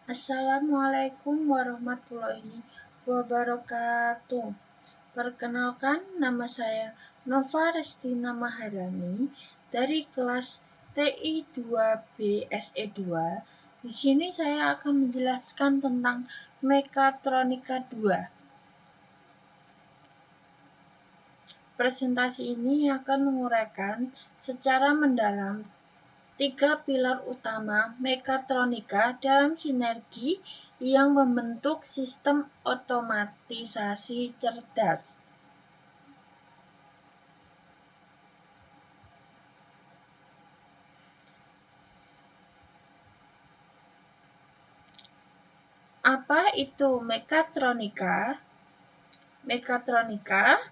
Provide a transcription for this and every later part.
Assalamualaikum warahmatullahi wabarakatuh. Perkenalkan, nama saya Nova Restina Maharani dari kelas TI 2B SE 2. Di sini saya akan menjelaskan tentang Mekatronika 2. Presentasi ini akan menguraikan secara mendalam 3 pilar utama mekatronika dalam sinergi yang membentuk sistem otomatisasi cerdas. Apa itu mekatronika? Mekatronika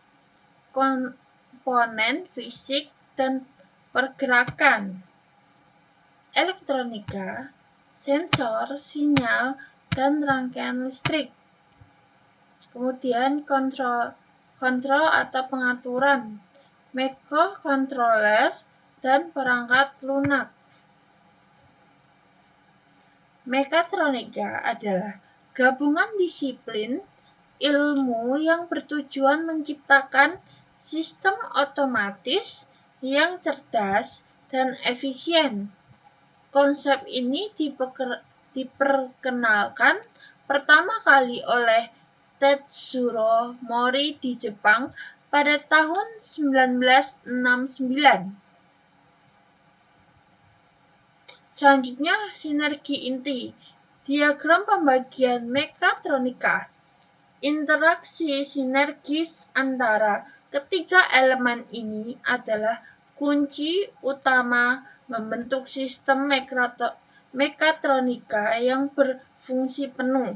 komponen fisik dan pergerakan. Elektronika, sensor, sinyal, dan rangkaian listrik. Kemudian kontrol atau pengaturan, microcontroller, dan perangkat lunak. Mekatronika adalah gabungan disiplin ilmu yang bertujuan menciptakan sistem otomatis yang cerdas dan efisien. Konsep ini diperkenalkan pertama kali oleh Tetsuro Mori di Jepang pada tahun 1969. Selanjutnya, sinergi inti. Diagram pembagian mekatronika. Interaksi sinergis antara ketiga elemen ini adalah kunci utama membentuk sistem mekatronika yang berfungsi penuh.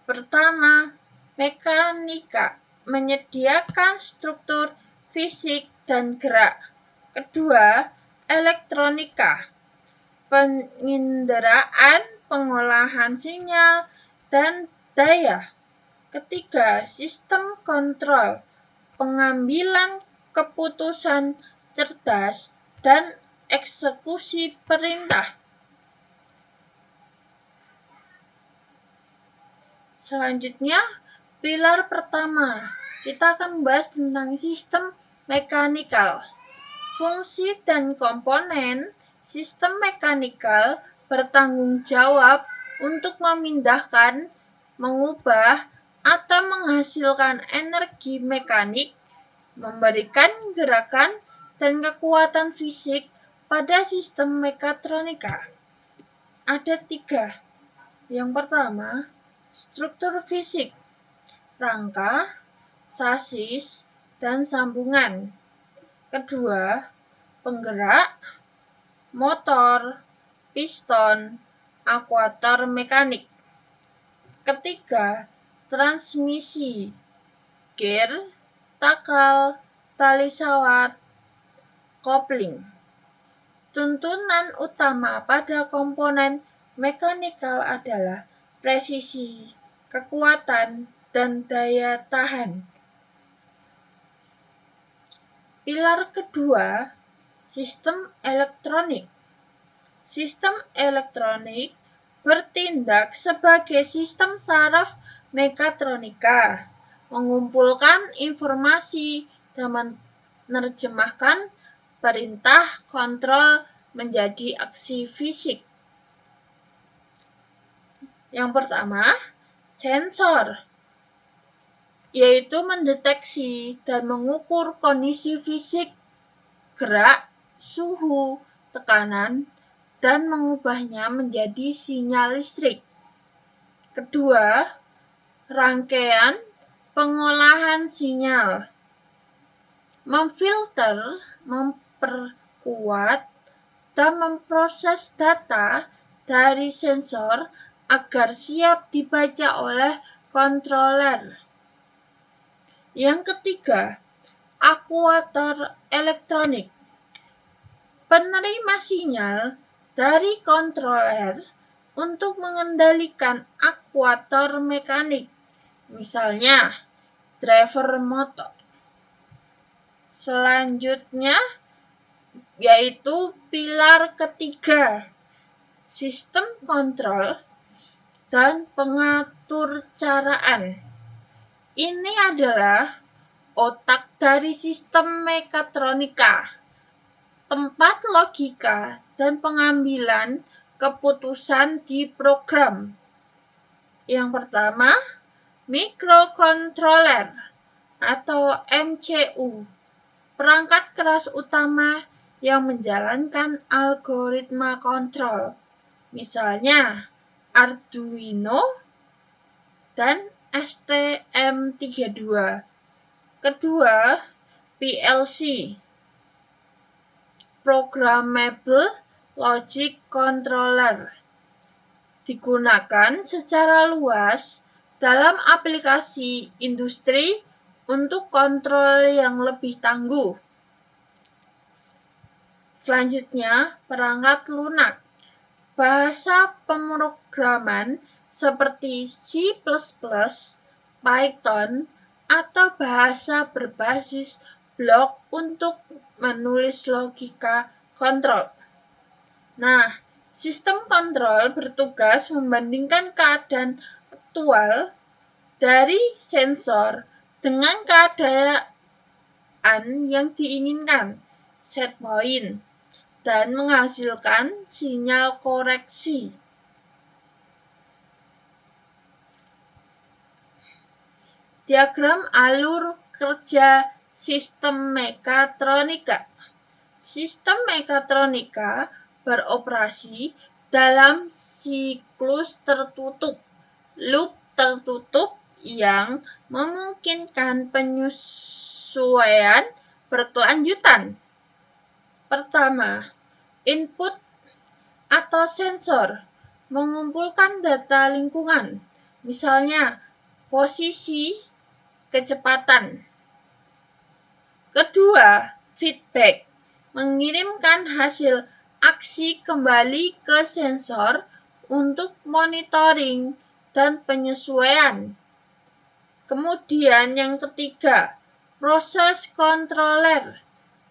Pertama, mekanika menyediakan struktur fisik dan gerak. Kedua, elektronika, penginderaan, pengolahan sinyal, dan daya. Ketiga, sistem kontrol, pengambilan keputusan cerdas, dan eksekusi perintah. Selanjutnya, pilar pertama, kita akan membahas tentang sistem mekanikal. Fungsi dan komponen sistem mekanikal bertanggung jawab untuk memindahkan, mengubah, atau menghasilkan energi mekanik, memberikan gerakan dan kekuatan fisik pada sistem mekatronika. Ada 3. Yang pertama, struktur fisik, rangka, sasis, dan sambungan. Kedua, penggerak, motor, piston, aktuator mekanik. Ketiga, transmisi, gear, takal, tali sawat, kopling. Tuntunan utama pada komponen mekanikal adalah presisi, kekuatan, dan daya tahan. Pilar kedua, sistem elektronik. Sistem elektronik bertindak sebagai sistem saraf mekatronika, mengumpulkan informasi dan menerjemahkan perintah kontrol menjadi aksi fisik. Yang pertama, sensor, yaitu mendeteksi dan mengukur kondisi fisik, gerak, suhu, tekanan, dan mengubahnya menjadi sinyal listrik. Kedua, rangkaian pengolahan sinyal, memfilter, memperkuat, dan memproses data dari sensor agar siap dibaca oleh controller. Yang ketiga, aktuator elektronik, penerima sinyal dari controller untuk mengendalikan aktuator mekanik, misalnya driver motor. Selanjutnya, yaitu pilar ketiga, sistem kontrol dan pengatur caraan. Ini adalah otak dari sistem mekatronika, tempat logika dan pengambilan keputusan di program. Yang pertama, microcontroller atau MCU, perangkat keras utama yang menjalankan algoritma kontrol, misalnya Arduino dan STM32. Kedua, PLC, Programmable Logic Controller, digunakan secara luas dalam aplikasi industri untuk kontrol yang lebih tangguh. Selanjutnya, perangkat lunak, bahasa pemrograman seperti C++, Python, atau bahasa berbasis blok untuk menulis logika kontrol. Nah, sistem kontrol bertugas membandingkan keadaan aktual dari sensor dengan keadaan yang diinginkan, set point, dan menghasilkan sinyal koreksi. Diagram alur kerja sistem mekatronika. Sistem mekatronika beroperasi dalam siklus tertutup, loop tertutup yang memungkinkan penyesuaian berkelanjutan. Pertama, input atau sensor mengumpulkan data lingkungan, misalnya posisi, kecepatan. Kedua, feedback mengirimkan hasil aksi kembali ke sensor untuk monitoring dan penyesuaian. Kemudian yang ketiga, proses controller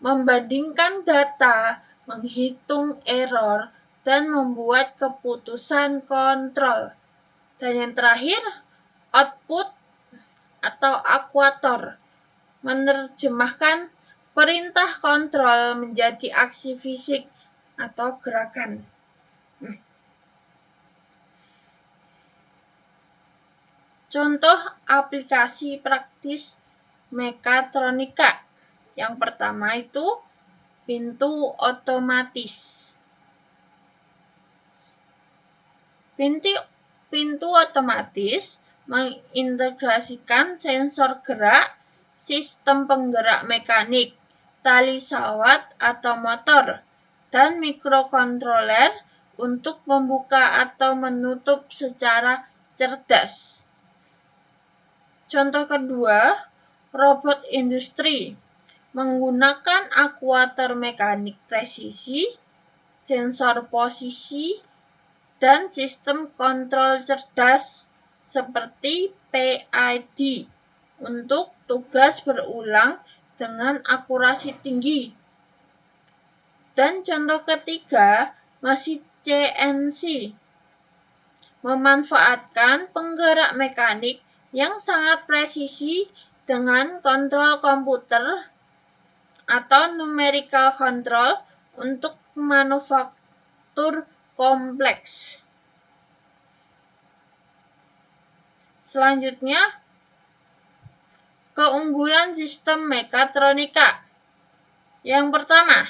membandingkan data, menghitung error, dan membuat keputusan kontrol. Dan yang terakhir, output atau aktuator menerjemahkan perintah kontrol menjadi aksi fisik atau gerakan. Contoh aplikasi praktis mekatronika. Yang pertama itu pintu otomatis. Pintu otomatis mengintegrasikan sensor gerak, sistem penggerak mekanik, tali sawat atau motor, dan mikrokontroler untuk membuka atau menutup secara cerdas. Contoh kedua, robot industri menggunakan aktuator mekanik presisi, sensor posisi, dan sistem kontrol cerdas seperti PID untuk tugas berulang dengan akurasi tinggi. Dan contoh ketiga, mesin CNC memanfaatkan penggerak mekanik yang sangat presisi dengan kontrol komputer atau numerical control untuk manufaktur kompleks. Selanjutnya, keunggulan sistem mekatronika. Yang pertama,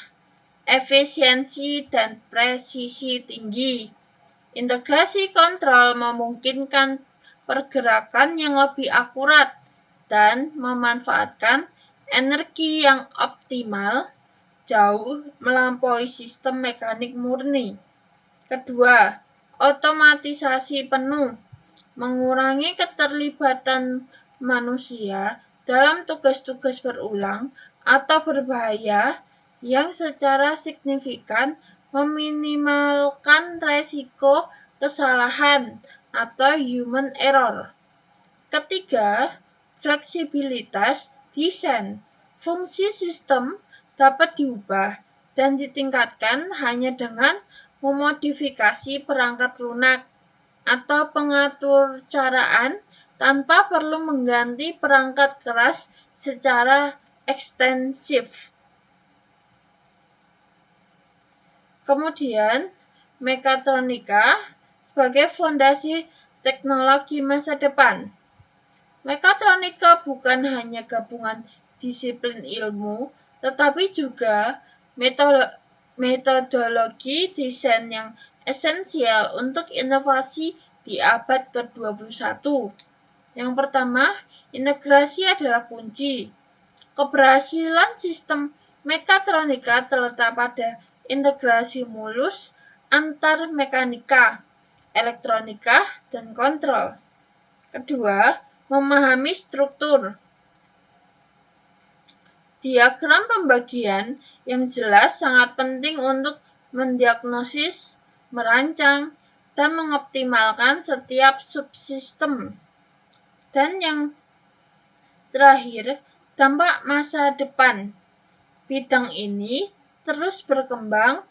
efisiensi dan presisi tinggi. Integrasi kontrol memungkinkan pergerakan yang lebih akurat dan memanfaatkan energi yang optimal jauh melampaui sistem mekanik murni. Kedua, otomatisasi penuh mengurangi keterlibatan manusia dalam tugas-tugas berulang atau berbahaya yang secara signifikan meminimalkan resiko kesalahan atau human error. Ketiga, fleksibilitas desain. Fungsi sistem dapat diubah dan ditingkatkan hanya dengan memodifikasi perangkat lunak atau pengatur caraan tanpa perlu mengganti perangkat keras secara ekstensif. Kemudian, mekatronika sebagai fondasi teknologi masa depan. Mekatronika bukan hanya gabungan disiplin ilmu, tetapi juga metodologi desain yang esensial untuk inovasi di abad ke-21. Yang pertama, integrasi adalah kunci. Keberhasilan sistem mekatronika terletak pada integrasi mulus antar mekanika, elektronika, dan kontrol. Kedua, memahami struktur. Diagram pembagian yang jelas sangat penting untuk mendiagnosis, merancang, dan mengoptimalkan setiap subsistem. Dan yang terakhir, dampak masa depan. Bidang ini terus berkembang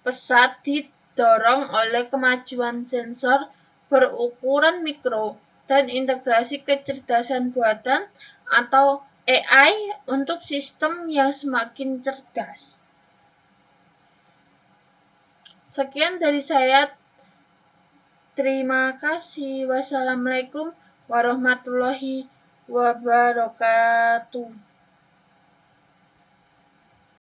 pesat didorong oleh kemajuan sensor berukuran mikro dan integrasi kecerdasan buatan atau AI untuk sistem yang semakin cerdas. Sekian dari saya. Terima kasih. Wassalamualaikum warahmatullahi wabarakatuh.